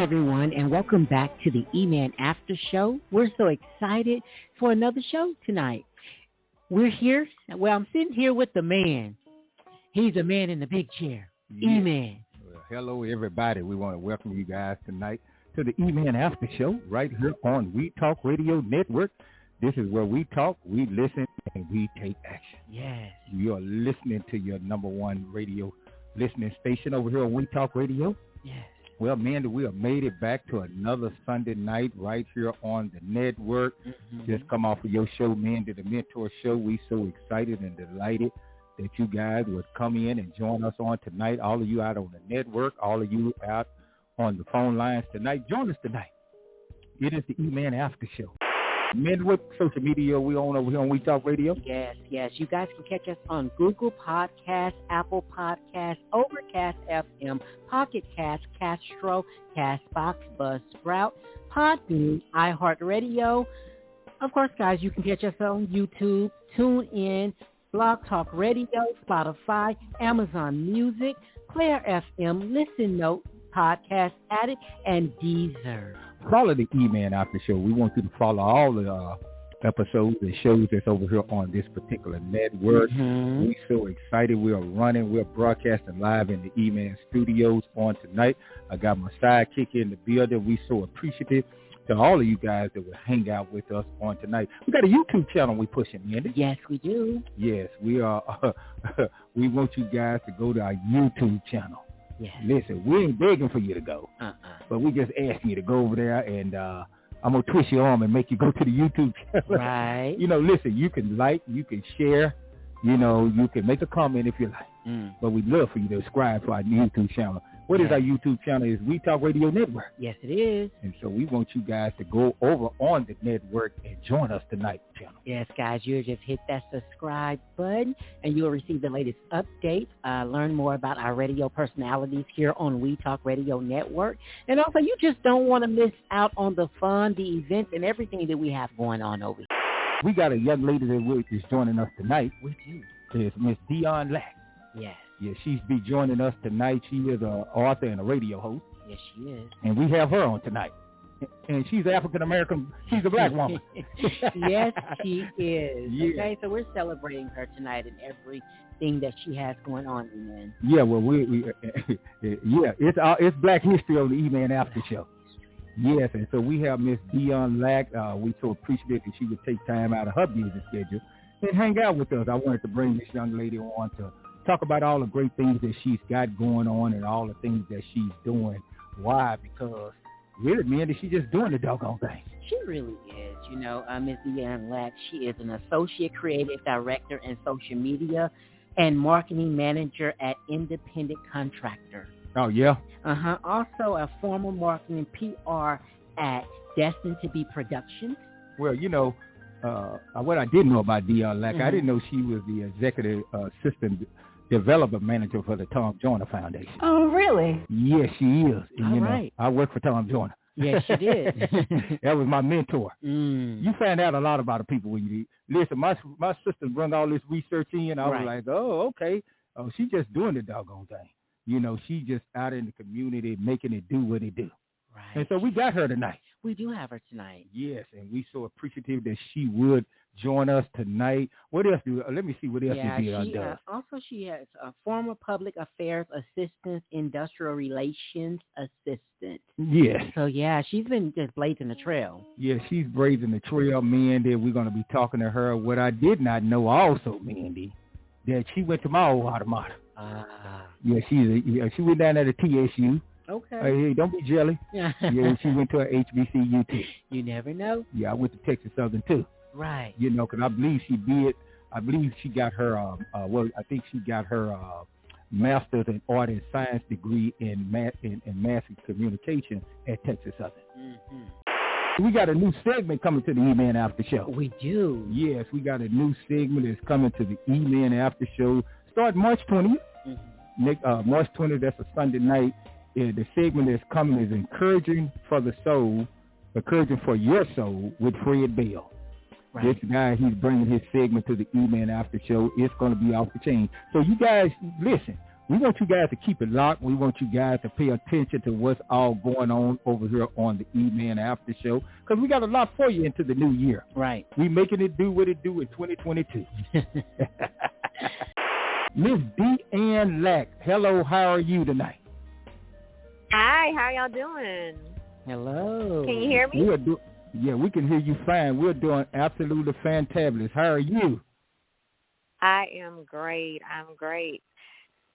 everyone, and welcome back to the EMAN After Show. We're so excited for another show tonight. We're here. Well, I'm sitting here with the man. He's a man in the big chair. Yeah. EMAN. Well, hello, everybody. We want to welcome you guys tonight to the EMAN After Show right here on WeTalkRadio Network. This is where we talk, we listen, and we take action. Yes. You are listening to your number one radio listening station over here on WeTalkRadio. Yes. Well, Mandy, we have made it back to another Sunday night right here on the network. Mm-hmm. Just come off of your show, Mandy, the Mentor Show. We so excited and delighted that you guys would come in and join us on tonight. All of you out on the network, all of you out on the phone lines tonight, join us tonight. It is the EMAN After Show. Mandy, what social media are we on over here on We Talk Radio? Yes. You guys can catch us on Google Podcasts, Apple Podcasts, Overcast FM, Pocket Cast, Castro, Castbox, Buzzsprout, Podbean, iHeartRadio. Of course, guys, you can catch us on YouTube, TuneIn, Blog Talk Radio, Spotify, Amazon Music, Player FM, Listen Note, Podcast Addict, and Deezer. Follow the EMAN After Show. We want you to follow all the episodes and shows that's over here on this particular network. Mm-hmm. We're so excited. We're broadcasting live in the EMAN studios on tonight. I got my sidekick in the building. We're so appreciative to all of you guys that will hang out with us on tonight. We got a YouTube channel we're pushing, Mandy. Yes, we do. Yes, we are. We want you guys to go to our YouTube channel. Yes. Listen, we ain't begging for you to go, but we just asking you to go over there, and I'm going to twist your arm and make you go to the YouTube channel. Right. Listen, you can like, you can share, you can make a comment if you like, but we'd love for you to subscribe to our YouTube channel. What is our YouTube channel? Is We Talk Radio Network. Yes, it is. And so we want you guys to go over on the network and join us tonight, channel. Yes, guys, you just hit that subscribe button, and you'll receive the latest updates. Learn more about our radio personalities here on We Talk Radio Network. And also, you just don't want to miss out on the fun, the events, and everything that we have going on over here. We got a young lady that is joining us tonight. We do. It's Miss Deann. Yes. Yeah, she's be joining us tonight. She is an author and a radio host. Yes, she is. And we have her on tonight. And she's African-American. She's a black woman. Yes, she is. Yeah. Okay, so we're celebrating her tonight and everything that she has going on, man. Yeah, well, it's Black History on the EMAN After Show. Yes, and so we have Miss Deann Lack. We so appreciate that she would take time out of her busy schedule and hang out with us. I wanted to bring this young lady on to talk about all the great things that she's got going on and all the things that she's doing. Why? Because really, man, she's just doing the doggone thing. She really is. Ms. Deann Lack, she is an associate creative director in social media and marketing manager at Independent Contractor. Oh, yeah? Also a former marketing PR at Destined to Be Productions. Well, what I didn't know about Deann Lack, I didn't know she was the executive assistant development manager for the Tom Joyner Foundation. Oh, really? Yes, she is. And, right. I work for Tom Joyner. Yes, she did. That was my mentor. You find out a lot about the people when you listen. My sister brought all this research in. I was like, oh, okay. Oh, she's just doing the doggone thing. She just out in the community making it do what it do. Right. And so we got her tonight. We do have her tonight. Yes, and we so appreciative that she would join us tonight. What else let me see what else she does. Also, she has a former public affairs assistant, industrial relations assistant. Yes. So, she's been just blazing the trail. Yeah, she's blazing the trail, Mandy. We're going to be talking to her. What I did not know also, Mandy, that she went to my old alma mater. Yeah, she went down there to TSU. Okay. Hey, don't be jelly. Yeah, she went to a HBCU too. You never know. Yeah, I went to Texas Southern too. Right. Because I believe she did. I believe she got her. I think she got her master's in art and science degree in mass communication at Texas Southern. Mm-hmm. We got a new segment coming to the EMAN After Show. We do. Yes, we got a new segment that's coming to the EMAN After Show. Start March 20th. Mm-hmm. March 20th, that's a Sunday night. The segment that's coming is Encouraging for the Soul, Encouraging for Your Soul with Fred Bell. Right. This guy, he's bringing his segment to the EMAN After Show. It's going to be off the chain. So you guys, listen, we want you guys to keep it locked. We want you guys to pay attention to what's all going on over here on the EMAN After Show, because we got a lot for you into the new year. Right. We making it do what it do in 2022. Miss Deann Lack, hello, how are you tonight? Hi, how y'all doing? Hello. Can you hear me? Yeah, we can hear you fine. We're doing absolutely fantabulous. How are you? I am great. I'm great.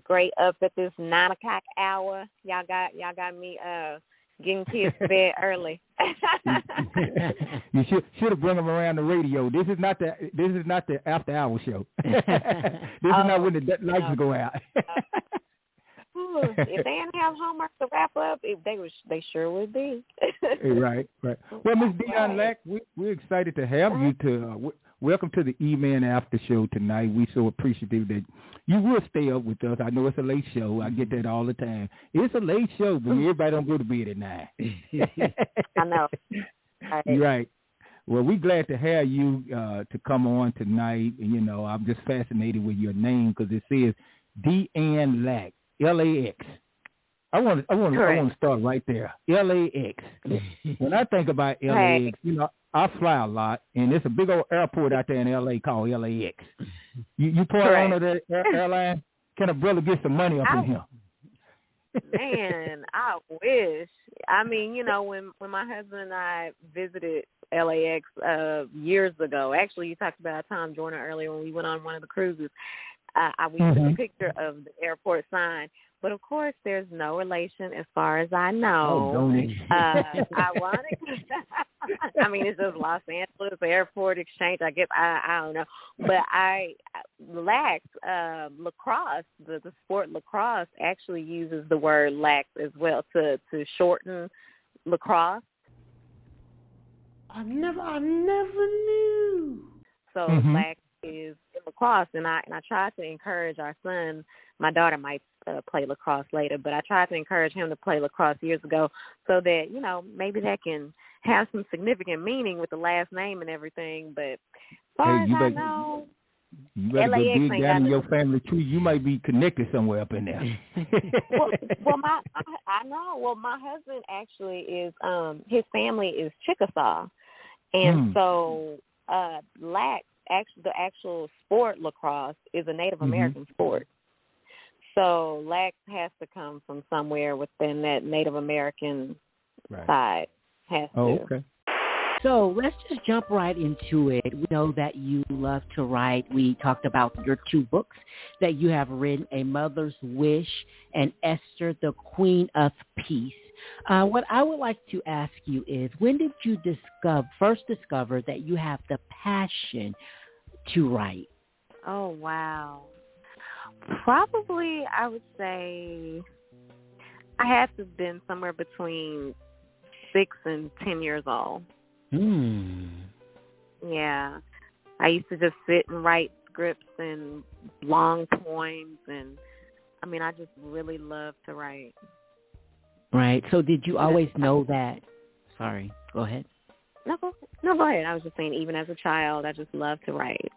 Great up at this 9 o'clock hour. Y'all got me getting kids to bed early. You should have brought them around the radio. This is not the after hour show. This is not when the lights go out. If they didn't have homework to wrap up, they sure would be. Right. Well, Miss Deann Lack, we're excited to have you to welcome to the EMAN After Show tonight. We're so appreciative that you will stay up with us. I know it's a late show. I get that all the time. It's a late show, but everybody don't go to bed at 9. I know. Right. Well, we're glad to have you to come on tonight. You know, I'm just fascinated with your name because it says Deann Lack, LAX. I want to start right there. LAX. When I think about LAX, you know, I fly a lot, and there's a big old airport out there in LA called LAX. You part owner of that airline? Can a brother get some money up in here? Man, I wish. I mean, you know, when my husband and I visited LAX years ago, actually, you talked about Tom Joyner earlier when we went on one of the cruises. We took a picture of the airport sign. But, of course, there's no relation as far as I know. Oh, don't it? Ironic. I mean, it's just Los Angeles Airport Exchange. I guess I don't know. But lacrosse, the sport lacrosse actually uses the word lax as well to shorten lacrosse. I never knew. So lax is lacrosse, and I tried to encourage our son. My daughter might play lacrosse later, but I tried to encourage him to play lacrosse years ago so that, you know, maybe that can have some significant meaning with the last name and everything. But as far as I know, you better LAX go dig down in your family tree. You might be connected somewhere up in there. I know. Well, my husband actually is his family is Chickasaw, and so lax. Actually, the actual sport lacrosse is a Native American sport. So lax has to come from somewhere within that Native American side. Has to. Okay. So let's just jump right into it. We know that you love to write. We talked about your 2 books that you have written, A Mother's Wish and Esther, the Queen of Peace. What I would like to ask you is, when did you first discover that you have the passion to write? Oh, wow. Probably, I would say I had to have been somewhere between 6 and 10 years old. Yeah. I used to just sit and write scripts and long poems, and, I mean, I just really love to write. Right. So did you always know that? Sorry. Go ahead. No, go ahead. I was just saying, even as a child, I just love to write.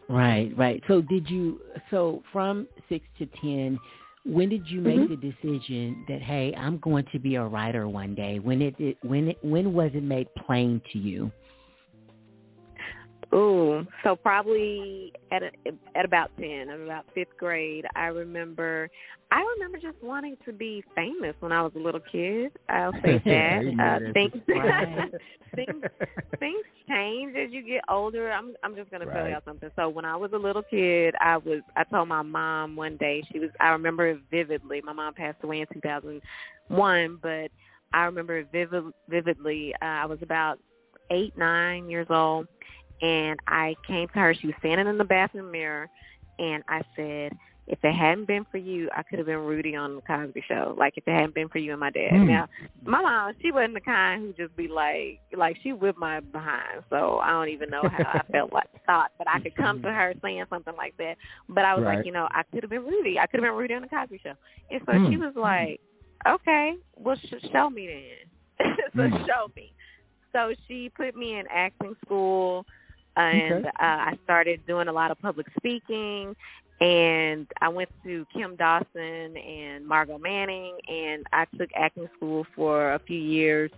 Right. So from 6 to 10, when did you make the decision that, hey, I'm going to be a writer one day? When was it made plain to you? Ooh, so probably at about 10, about 5th grade. I remember just wanting to be famous when I was a little kid. I'll say that. Things change as you get older. I'm just gonna tell y'all something. So when I was a little kid, I told my mom one day, I remember it vividly. My mom passed away in 2001, but I remember it vividly. I was about 8, 9 years old. And I came to her. She was standing in the bathroom mirror, and I said, if it hadn't been for you, I could have been Rudy on the Cosby Show. Like, if it hadn't been for you and my dad. Now, my mom, she wasn't the kind who just be like she whipped my behind. So I don't even know how I thought that I could come to her saying something like that. But I was like, you know, I could have been Rudy. I could have been Rudy on the Cosby Show. And so she was like, okay, well, show me then. Show me. So she put me in acting school. And I started doing a lot of public speaking, And I went to Kim Dawson and Margot Manning, and I took acting school for a few years,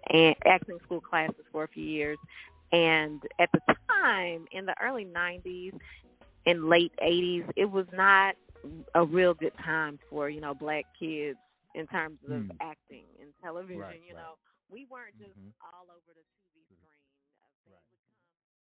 and acting school classes for a few years. And at the time, in the early 90s and late 80s, it was not a real good time for, black kids in terms of acting and television. We weren't just all over the